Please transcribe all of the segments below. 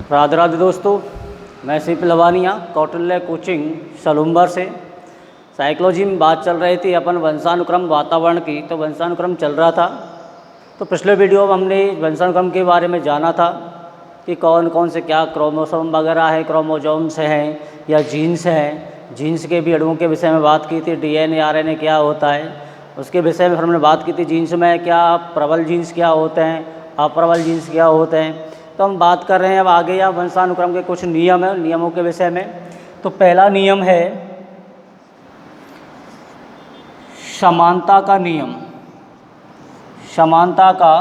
राधे राधे दोस्तों, मैं SIP Lavania Kautilya coaching Salumbar से। साइकोलॉजी में बात चल रही थी अपन वंशानुक्रम वातावरण की, तो वंशानुक्रम चल रहा था। तो पिछले वीडियो में हमने वंशानुक्रम के बारे में जाना था कि कौन कौन से क्या क्रोमोसोम वगैरह है, क्रोमोजोम्स हैं या जीन्स हैं। जीन्स के भी अणुओं के विषय में बात की थी, डीएनए आरएनए क्या होता है उसके विषय में हमने बात की थी। जीन्स में क्या प्रबल जीन्स क्या होते हैं, अप्रबल जीन्स क्या होते हैं। तो हम बात कर रहे हैं अब आगे या वंशानुक्रम के कुछ नियम है, नियमों के विषय में। तो पहला नियम है समानता का नियम। समानता का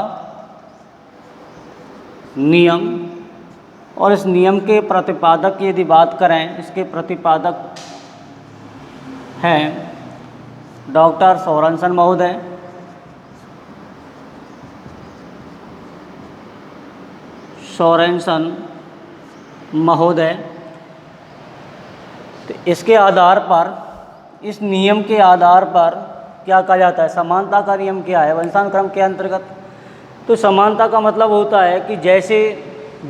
नियम, और इस नियम के प्रतिपादक की यदि बात करें, इसके प्रतिपादक हैं डॉक्टर सोरेनसन महोदय। सोरेनसन महोदय। तो इसके आधार पर, इस नियम के आधार पर क्या कहा जाता है, समानता का नियम क्या है वंशानुक्रम के अंतर्गत। तो समानता का मतलब होता है कि जैसे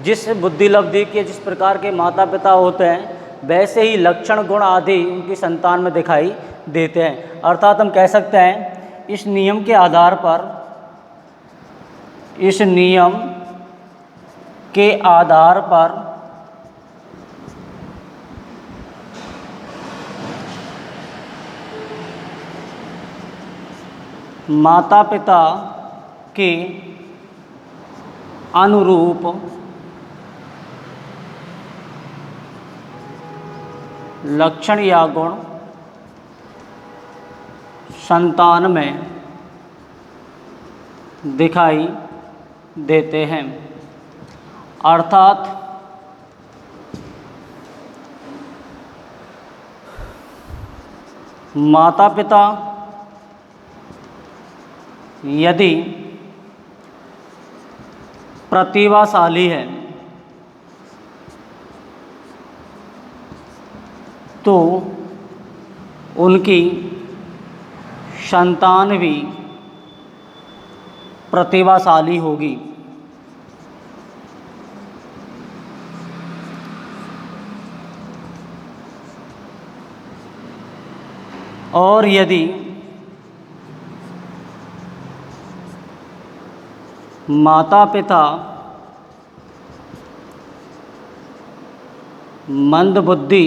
जिस बुद्धि लब्धि के जिस प्रकार के माता पिता होते हैं, वैसे ही लक्षण गुण आदि उनकी संतान में दिखाई देते हैं। अर्थात हम कह सकते हैं इस नियम के आधार पर, इस नियम के आधार पर माता पिता के अनुरूप लक्षण या गुण संतान में दिखाई देते हैं। अर्थात माता पिता यदि प्रतिभाशाली है तो उनकी संतान भी प्रतिभाशाली होगी। और यदि माता पिता मंदबुद्धि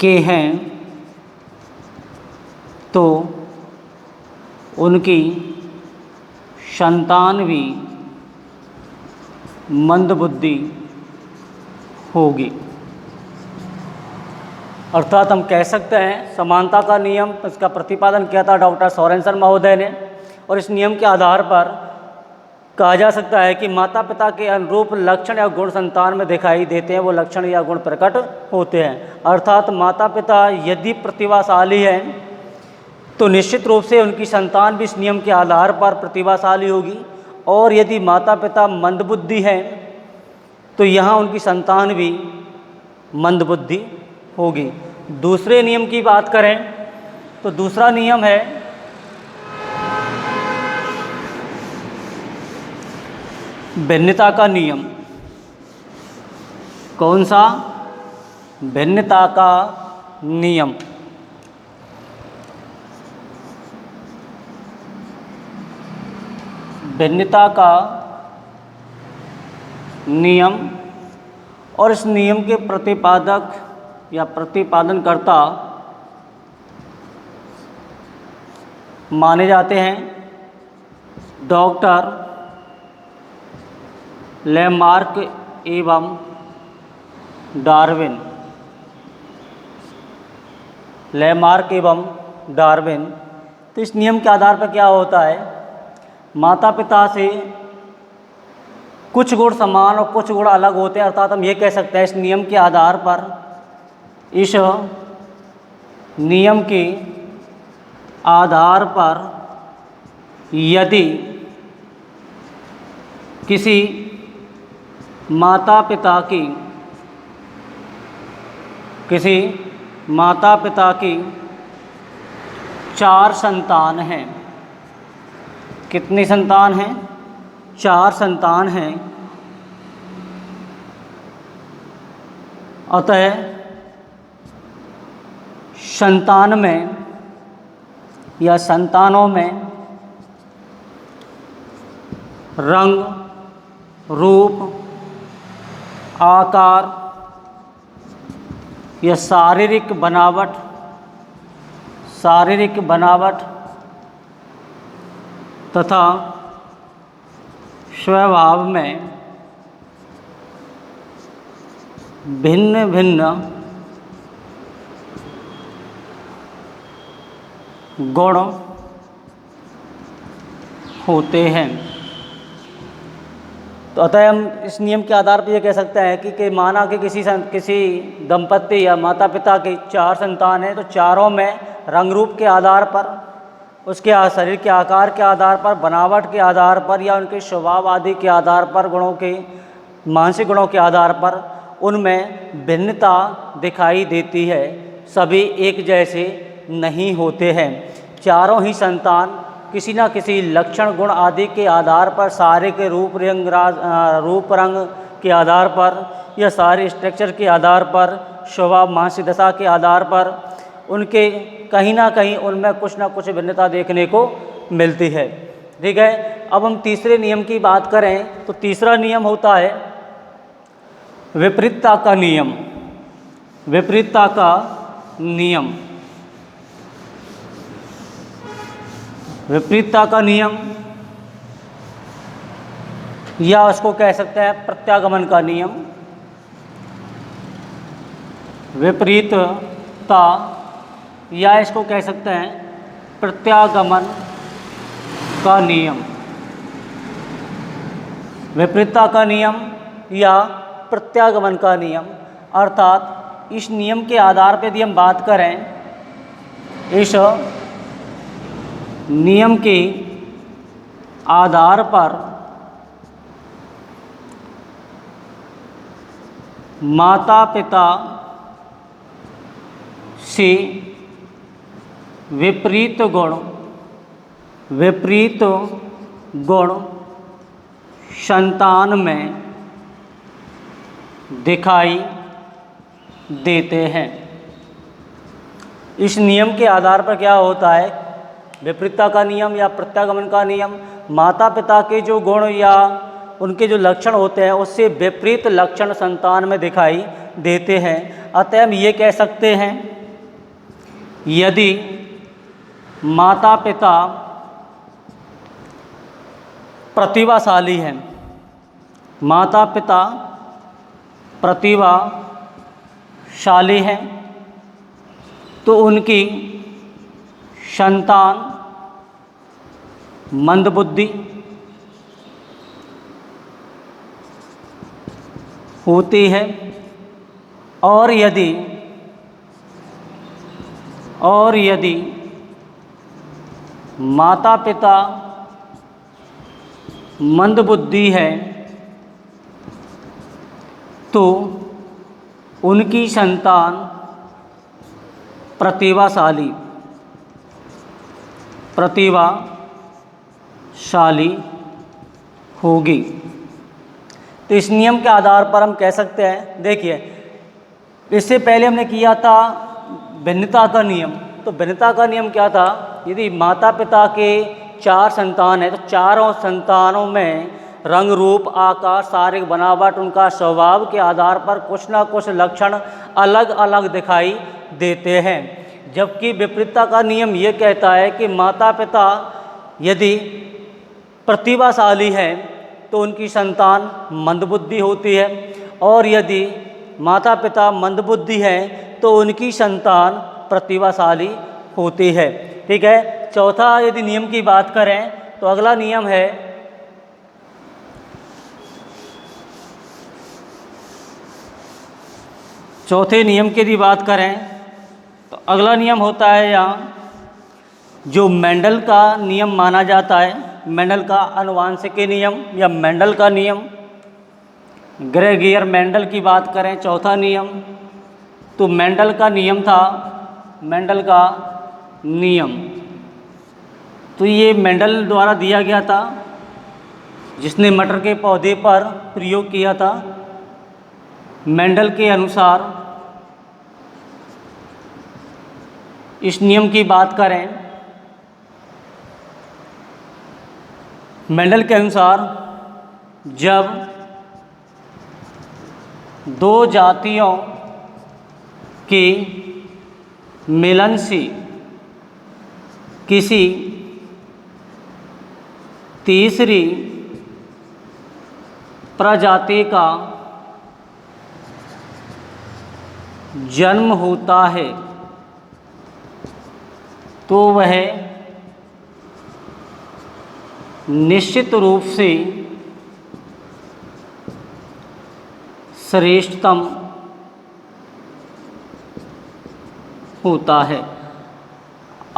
के हैं तो उनकी संतान भी मंदबुद्धि होगी। अर्थात हम कह सकते हैं समानता का नियम, इसका प्रतिपादन किया था डॉक्टर सोरेनसन महोदय ने। और इस नियम के आधार पर कहा जा सकता है कि माता पिता के अनुरूप लक्षण या गुण संतान में दिखाई देते हैं, वो लक्षण या गुण प्रकट होते हैं। अर्थात माता पिता यदि प्रतिभाशाली हैं तो निश्चित रूप से उनकी संतान भी इस नियम के आधार पर प्रतिभाशाली होगी। और यदि माता पिता मंदबुद्धि हैं तो यहाँ उनकी संतान भी मंदबुद्धि होगी। दूसरे नियम की बात करें तो दूसरा नियम है भिन्नता का नियम। कौन सा? भिन्नता का नियम। भिन्नता का नियम, और इस नियम के प्रतिपादक या प्रतिपादनकर्ता माने जाते हैं डॉक्टर लैमार्क एवं डार्विन। लैमार्क एवं डार्विन। तो इस नियम के आधार पर क्या होता है, माता पिता से कुछ गुण समान और कुछ गुण अलग होते हैं। अर्थात हम ये कह सकते हैं इस नियम के आधार पर, इस नियम के आधार पर यदि किसी माता पिता की 4 संतान हैं। कितनी संतान हैं? 4 संतान हैं, अतः संतान में या संतानों में रंग, रूप, आकार या शारीरिक बनावट तथा स्वभाव में भिन्न भिन्न गुण होते हैं। तो अतः हम इस नियम के आधार पर यह कह सकते हैं कि माना कि किसी दंपत्ति या माता पिता के 4 संतान हैं, तो चारों में रंग रूप के आधार पर, उसके शरीर के आकार के आधार पर, बनावट के आधार पर या उनके स्वभाव आदि के आधार पर, गुणों के मानसिक गुणों के आधार पर उनमें भिन्नता दिखाई देती है। सभी एक जैसे नहीं होते हैं। चारों ही संतान किसी न किसी लक्षण गुण आदि के आधार पर, शारीरिक रूप रंग के आधार पर या सारे स्ट्रक्चर के आधार पर, स्वभाव मानसिक दशा के आधार पर उनके कहीं ना कहीं उनमें कुछ ना कुछ भिन्नता देखने को मिलती है। ठीक है, अब हम तीसरे नियम की बात करें तो तीसरा नियम होता है विपरीतता का नियम। विपरीतता का नियम, विपरीतता का नियम या उसको कह सकते हैं प्रत्यागमन का नियम। विपरीतता या इसको कह सकते हैं प्रत्यागमन का नियम। विपरीतता का नियम या प्रत्यागमन का नियम, अर्थात इस नियम के आधार पर यदि हम बात करें, इस नियम के आधार पर माता पिता से विपरीत गुण संतान में दिखाई देते हैं। इस नियम के आधार पर क्या होता है, विपरीतता का नियम या प्रत्यागमन का नियम, माता पिता के जो गुण या उनके जो लक्षण होते हैं उससे विपरीत लक्षण संतान में दिखाई देते हैं। अतः हम ये कह सकते हैं, यदि माता पिता प्रतिभाशाली हैं, माता पिता प्रतिभाशाली हैं, तो उनकी संतान मंदबुद्धि होती है। और यदि माता पिता मंदबुद्धि है तो उनकी संतान प्रतिभाशाली होगी। तो इस नियम के आधार पर हम कह सकते हैं, देखिए इससे पहले हमने किया था भिन्नता का नियम। तो भिन्नता का नियम क्या था, यदि माता पिता के 4 संतान हैं तो चारों संतानों में रंग रूप आकार शारीरिक बनावट उनका स्वभाव के आधार पर कुछ ना कुछ लक्षण अलग अलग दिखाई देते हैं। जबकि विपरीतता का नियम ये कहता है कि माता पिता यदि प्रतिभाशाली है तो उनकी संतान मंदबुद्धि होती है, और यदि माता पिता मंदबुद्धि है तो उनकी संतान प्रतिभाशाली होती है। ठीक है, चौथा यदि नियम की बात करें तो अगला नियम है चौथे नियम की यदि बात करें तो अगला नियम होता है यहाँ जो मेंडल का नियम माना जाता है। मेंडल का आनुवांशिकी नियम या मेंडल का नियम, ग्रेगियर मेंडल की बात करें चौथा नियम, तो मेंडल का नियम था, मेंडल का नियम तो ये मेंडल द्वारा दिया गया था। जिसने मटर के पौधे पर प्रयोग किया था। मेंडल के अनुसार इस नियम की बात करें, मेंडल के अनुसार जब दो जातियों के मिलन से किसी तीसरी प्रजाति का जन्म होता है तो वह निश्चित रूप से श्रेष्ठतम होता है।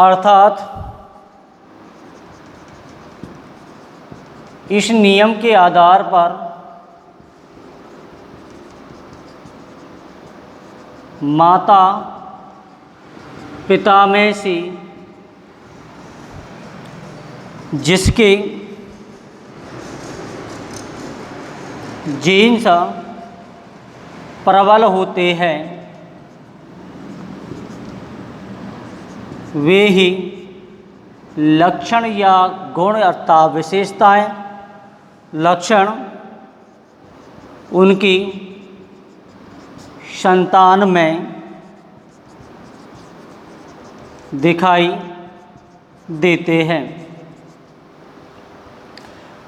अर्थात इस नियम के आधार पर माता पिता में से जिसके जीन्स प्रबल होते हैं वे ही लक्षण या गुण अर्थात विशेषताएं लक्षण उनकी संतान में दिखाई देते हैं।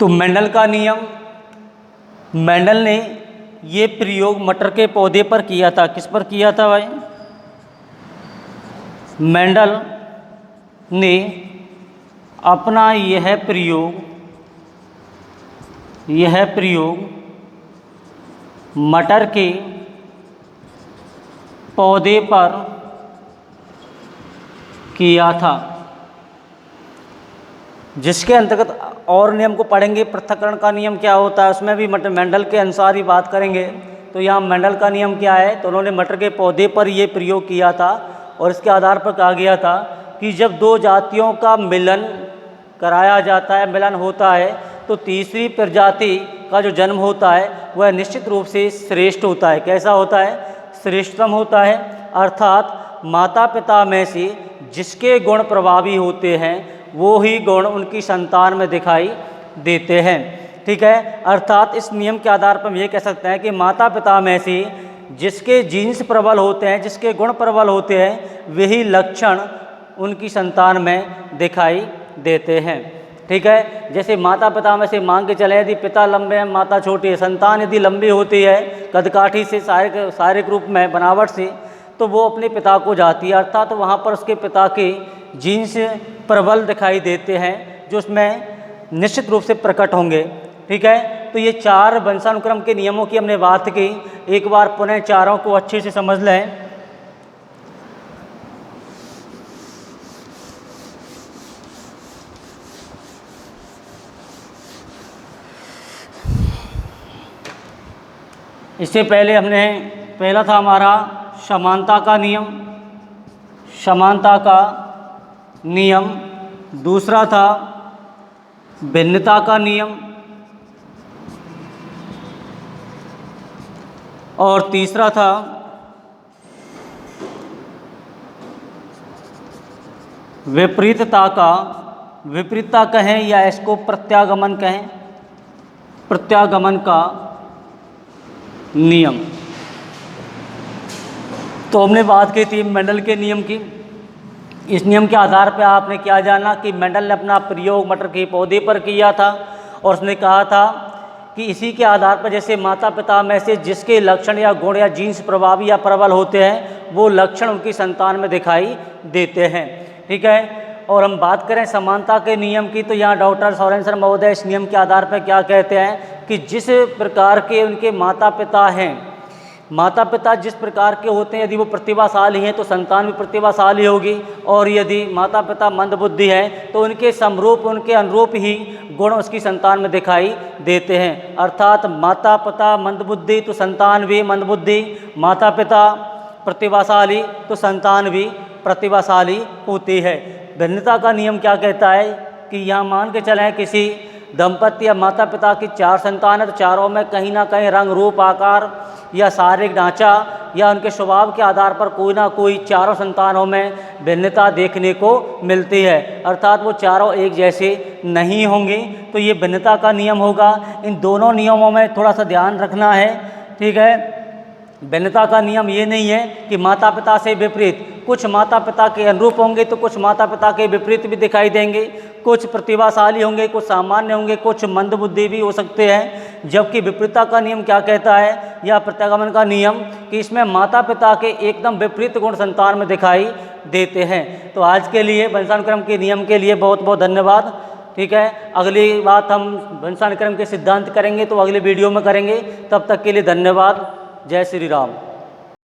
तो मेंडल का नियम, मेंडल ने ये प्रयोग मटर के पौधे पर किया था। किस पर किया था भाई? मेंडल ने अपना यह प्रयोग मटर के पौधे पर किया था, जिसके अंतर्गत और नियम को पढ़ेंगे। पृथक्करण का नियम क्या होता है, उसमें भी मेंडल के अनुसार ही बात करेंगे। तो यहाँ मेंडल का नियम क्या है, तो उन्होंने मटर के पौधे पर ये प्रयोग किया था और इसके आधार पर कहा गया था कि जब दो जातियों का मिलन कराया जाता है, मिलन होता है, तो तीसरी प्रजाति का जो जन्म होता है वह निश्चित रूप से श्रेष्ठ होता है। कैसा होता है? श्रेष्ठतम होता है। अर्थात माता पिता में से जिसके गुण प्रभावी होते हैं वो ही गुण उनकी संतान में दिखाई देते हैं। ठीक है, अर्थात इस नियम के आधार पर हम ये कह सकते हैं कि माता पिता में से जिसके जीन्स प्रबल होते हैं, जिसके गुण प्रबल होते हैं, वही लक्षण उनकी संतान में दिखाई देते हैं। ठीक है, जैसे माता पिता में से मांग के चले, यदि पिता लंबे हैं माता छोटी है, संतान यदि लंबी होती है कदकाठी से शारीरिक रूप में बनावट से, तो वो अपने पिता को जाती है। अर्थात तो वहाँ पर उसके पिता के जीन्स प्रबल दिखाई देते हैं जो उसमें निश्चित रूप से प्रकट होंगे। ठीक है, तो ये चार वंशानुक्रम के नियमों की हमने बात की। एक बार पुनः चारों को अच्छे से समझ लें। इससे पहले हमने पहला था हमारा समानता का नियम, समानता का नियम। दूसरा था भिन्नता का नियम और तीसरा था विपरीतता कहें या इसको प्रत्यागमन कहें, प्रत्यागमन का नियम। तो हमने बात की थी मेंडल के नियम की। इस नियम के आधार पर आपने क्या जाना कि मेंडल ने अपना प्रयोग मटर के पौधे पर किया था और उसने कहा था कि इसी के आधार पर जैसे माता पिता में से जिसके लक्षण या गुण या जीन्स प्रभावी या प्रबल होते हैं वो लक्षण उनकी संतान में दिखाई देते हैं। ठीक है, और हम बात करें समानता के नियम की, तो यहाँ डॉक्टर सोरेनसन महोदय इस नियम के आधार पर क्या कहते हैं कि जिस प्रकार के उनके माता पिता हैं, माता पिता जिस प्रकार के होते हैं, यदि वो प्रतिभाशाली हैं तो संतान भी प्रतिभाशाली होगी, और यदि माता पिता मंदबुद्धि हैं तो उनके समरूप उनके अनुरूप ही गुण उसकी संतान में दिखाई देते हैं। अर्थात माता पिता मंदबुद्धि तो संतान भी मंदबुद्धि, माता पिता प्रतिभाशाली तो संतान भी प्रतिभाशाली होती है। भिन्नता का नियम क्या कहता है कि यहाँ मान के चलें किसी दंपति या माता पिता की 4 संतान है तो चारों में कहीं ना कहीं रंग रूप आकार या शारीरिक ढांचा या उनके स्वभाव के आधार पर कोई ना कोई चारों संतानों में भिन्नता देखने को मिलती है, अर्थात वो चारों एक जैसे नहीं होंगे। तो ये भिन्नता का नियम होगा। इन दोनों नियमों में थोड़ा सा ध्यान रखना है, ठीक है। भिन्नता का नियम ये नहीं है कि माता पिता से विपरीत, कुछ माता पिता के अनुरूप होंगे तो कुछ माता पिता के विपरीत भी दिखाई देंगे, कुछ प्रतिभाशाली होंगे, कुछ सामान्य होंगे, कुछ मंदबुद्धि भी हो सकते हैं। जबकि विपरीतता का नियम क्या कहता है, या प्रत्यागमन का नियम, कि इसमें माता पिता के एकदम विपरीत गुण संतान में दिखाई देते हैं। तो आज के लिए वंशानुक्रम के नियम के लिए बहुत बहुत धन्यवाद, ठीक है। अगली बात हम वंशानुक्रम के सिद्धांत करेंगे तो अगले वीडियो में करेंगे। तब तक के लिए धन्यवाद। जय श्री राम।